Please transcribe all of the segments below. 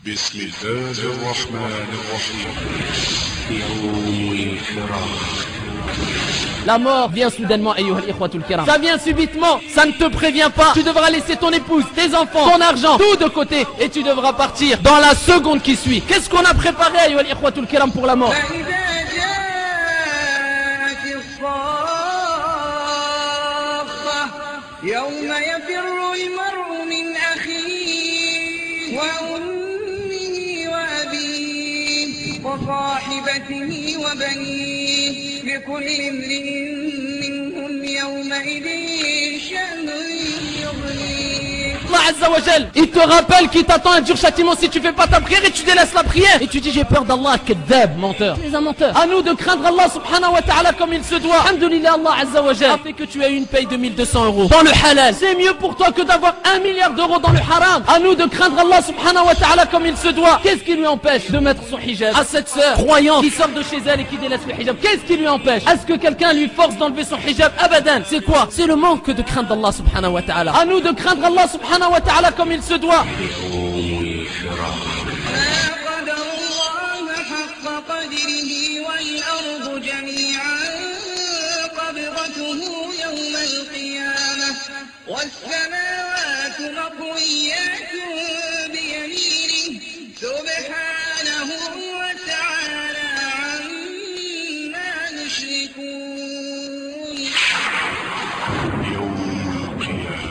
بسم الله الرحمن الرحيم يوم الفراق. La mort vient soudainement, ayyuhal ikhwatul kiram. Ça vient subitement, ça ne te prévient pas. Tu devras laisser ton épouse, tes enfants, ton argent, tout de côté. Et tu devras partir dans la seconde qui suit. Qu'est-ce qu'on a préparé, ayyuhal ikhwatul kiram, pour la mort? وصاحبته وبنيه لكل امرئ منهم يومئذ شأن يغنيه. Allah Azza wa Jal, il te rappelle qu'il t'attend un dur châtiment si tu fais pas ta prière et tu délaisses la prière. Et tu dis j'ai peur d'Allah, kadhab, menteur. Tu es un menteur. À nous de craindre Allah subhanahu wa ta'ala comme il se doit. Alhamdulillah, Allah Azza wa Jal a fait que tu aies une paye de 1200 euros dans le halal. C'est mieux pour toi que d'avoir 1 milliard d'euros dans le haram. À nous de craindre Allah subhanahu wa ta'ala comme il se doit. Qu'est-ce qui lui empêche de mettre son hijab? À cette sœur croyante qui sort de chez elle et qui délaisse le hijab, qu'est-ce qui lui empêche? Est-ce que quelqu'un lui force d'enlever son hijab? Abadan. C'est quoi? C'est le manque de crainte d'Allah subhanahu wa ta'ala. À nous de craindre Allah subhanahu wa ta'ala comme il se doit.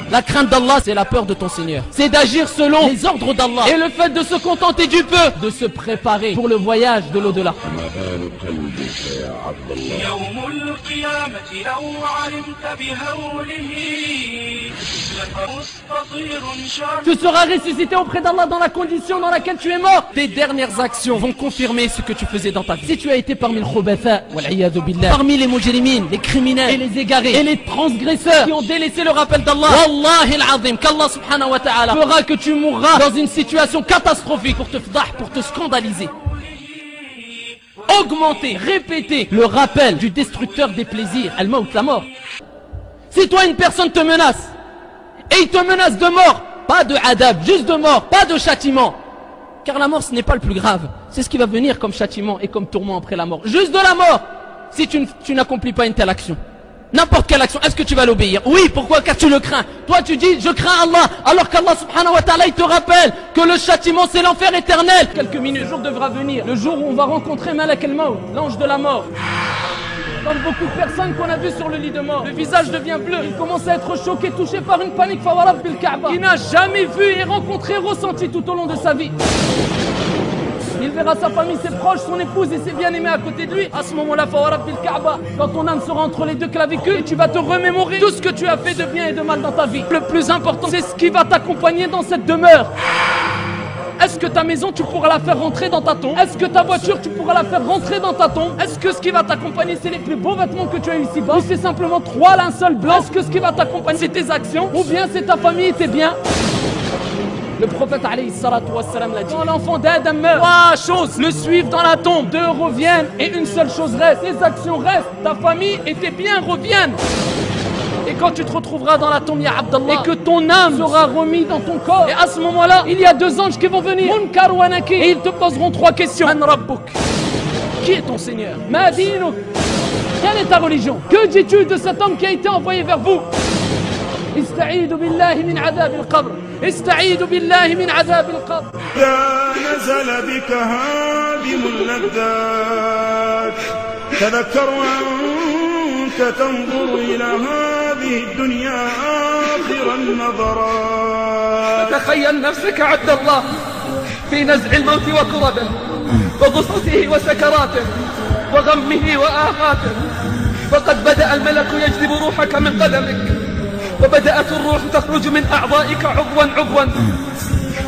La crainte d'Allah, c'est la peur de ton Seigneur. C'est d'agir selon les ordres d'Allah. Et le fait de se contenter du peu, de se préparer pour le voyage de l'au-delà. Tu seras ressuscité auprès d'Allah dans la condition dans laquelle tu es mort. Tes dernières actions vont confirmer ce que tu faisais dans ta vie. Si tu as été parmi le khubatha, wal'iyadhu billah, parmi les mujrimines, les criminels, et les égarés, et les transgresseurs qui ont délaissé le rappel d'Allah, Wallahi al-azim, qu'Allah subhanahu wa ta'ala fera que tu mourras dans une situation catastrophique pour te fdah, pour te scandaliser. Augmenter, répéter le rappel du destructeur des plaisirs, al-maut, la mort. Si toi une personne te menace, et il te menace de mort, pas de adab, juste de mort, pas de châtiment. Car la mort ce n'est pas le plus grave, c'est ce qui va venir comme châtiment et comme tourment après la mort. Juste de la mort, si tu n'accomplis pas une telle action. N'importe quelle action, est-ce que tu vas l'obéir? Oui, pourquoi? Car tu le crains. Toi tu dis, je crains Allah, alors qu'Allah subhanahu wa ta'ala il te rappelle que le châtiment c'est l'enfer éternel. Quelques minutes, le jour devra venir, le jour où on va rencontrer Malak al-Maut, l'ange de la mort. Comme beaucoup de personnes qu'on a vues sur le lit de mort, le visage devient bleu, il commence à être choqué, touché par une panique, fawarab bil Kaaba, il n'a jamais vu et rencontré, ressenti tout au long de sa vie. Il verra sa famille, ses proches, son épouse et ses bien-aimés à côté de lui. À ce moment-là, fawarab bil Kaaba, quand ton âme sera entre les deux clavicules, tu vas te remémorer tout ce que tu as fait de bien et de mal dans ta vie. Le plus important, c'est ce qui va t'accompagner dans cette demeure. Est-ce que ta maison, tu pourras la faire rentrer dans ta tombe? Est-ce que ta voiture, tu pourras la faire rentrer dans ta tombe? Est-ce que ce qui va t'accompagner, c'est les plus beaux vêtements que tu as ici-bas? Ou c'est simplement 3 linceuls blancs? Est-ce que ce qui va t'accompagner, c'est tes actions? Ou bien c'est ta famille et tes biens? Le prophète alayhi salatu wassalam l'a dit. Quand l'enfant d'Adam meurt, 3 choses le suivent dans la tombe, 2 reviennent et une seule chose reste. Tes actions restent, ta famille et tes biens reviennent. Et quand tu te retrouveras dans la tombe, ya Abdallah, et que ton âme sera remise dans ton corps, et à ce moment-là, il y a 2 anges qui vont venir, Munkar wa Nakir, et ils te poseront 3 questions. Man Rabbuk, qui est ton Seigneur? Ma dinuk, quelle est ta religion? Que dis-tu de cet homme qui a été envoyé vers vous? استعيذوا بالله من عذاب القبر استعيذوا بالله من عذاب القبر إذا نزل بك هادم اللذات تذكر وأنت تنظر إلى هذه الدنيا آخر النظرات فتخيل نفسك عبد الله في نزع الموت وكربه وغصته وسكراته وغمه وآهاته فقد بدأ الملك يجذب روحك من قدمك وبدأت الروح تخرج من أعضائك عضوا عضوا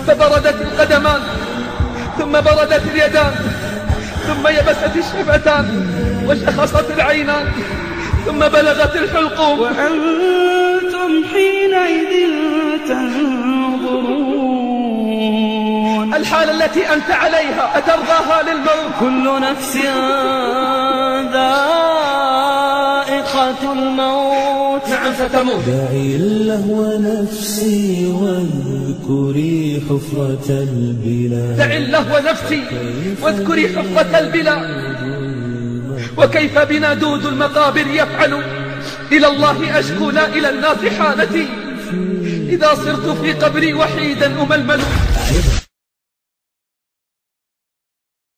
فبردت القدمان ثم بردت اليدان ثم يبست الشفتان وشخصت العينان ثم بلغت الحلقوم وأنتم حينئذ تنظرون الحالة التي أنت عليها أترضاها للموت؟ كل نفس ذائقة الموت. نعم ستموت. دعي اللهو نفسي واذكري حفرة البلا. دعي اللهو نفسي واذكري حفرة البلا. وكيف بنا دود المقابر يفعل، إلى الله أشكو لا إلى الناس حالتي، إذا صرت في قبري وحيدا أململ.